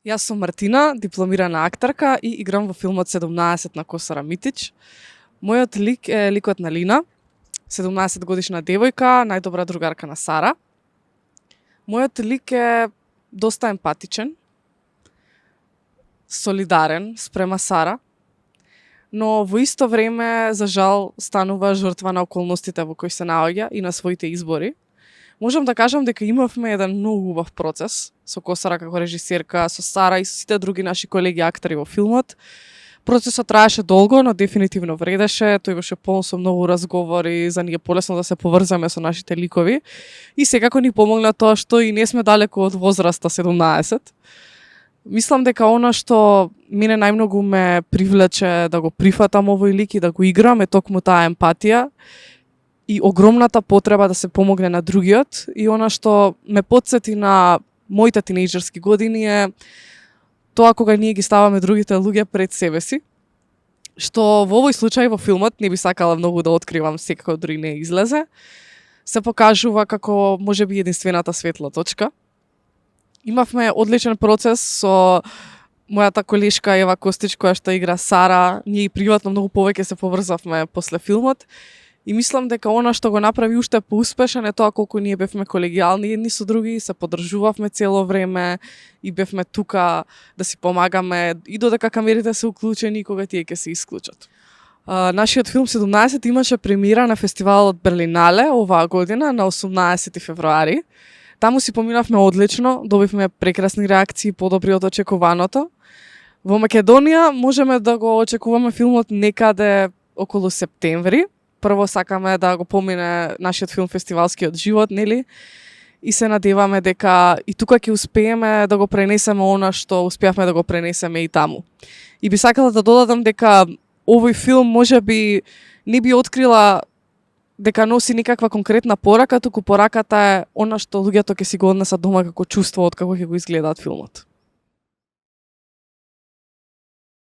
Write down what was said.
Јас сум Мартина, дипломирана актерка и играм во филмот 17 на Косара Митич. Мојот лик е ликот на Лина, 17 годишна девојка, најдобра другарка на Сара. Мојот лик е доста емпатичен, солидарен спрема Сара, но во исто време, за жал, станува жртва на околностите во кои се наоѓа и на своите избори. Можам да кажам дека имавме еден многу убав процес со Косара како режисерка, со Сара и со сите други наши колеги актери во филмот. Процесот траеше долго, но дефинитивно вредеше. Тој беше полн со многу разговори, за ние полесно да се поврзаме со нашите ликови. И секако ни помогна тоа што и не сме далеко од возраста 17. Мислам дека она што мене најмногу ме привлече да го прифатам овој лик и да го играм е токму таа емпатија и огромната потреба да се помогне на другиот, и она што ме потсети на моите тинејџерски години е тоа кога ние ги ставаме другите луѓе пред себе си, што во овој случај во филмот, не би сакала многу да откривам, секако дури не излезе, се покажува како можеби единствената светла точка. Имавме одличен процес со мојата колешка Ева Костич, која што игра Сара. Ние и приватно многу повеќе се поврзавме после филмот. И мислам дека она што го направи уште поуспешен е тоа колку ние бевме колегијални едни со други, се поддржувавме цело време и бевме тука да си помагаме и додека камерите се уклучени кога тие ќе се исклучат. Нашиот филм 17 имаше премиера на фестивалот Берлинале оваа година на 18 февруари. Таму си поминавме одлично, добивме прекрасни реакции, подобри од очекуваното. Во Македонија можеме да го очекуваме филмот некаде околу септември. Прво сакаме да го помине нашиот филм фестивалскиот живот, нели? И се надеваме дека и тука ќе успееме да го пренесеме она што успеавме да го пренесеме и таму. И би сакала да додадам дека овој филм можеби не би открила дека носи никаква конкретна порака, туку пораката е она што луѓето ќе си го однесат дома како чувство од како ќе го изгледаат филмот.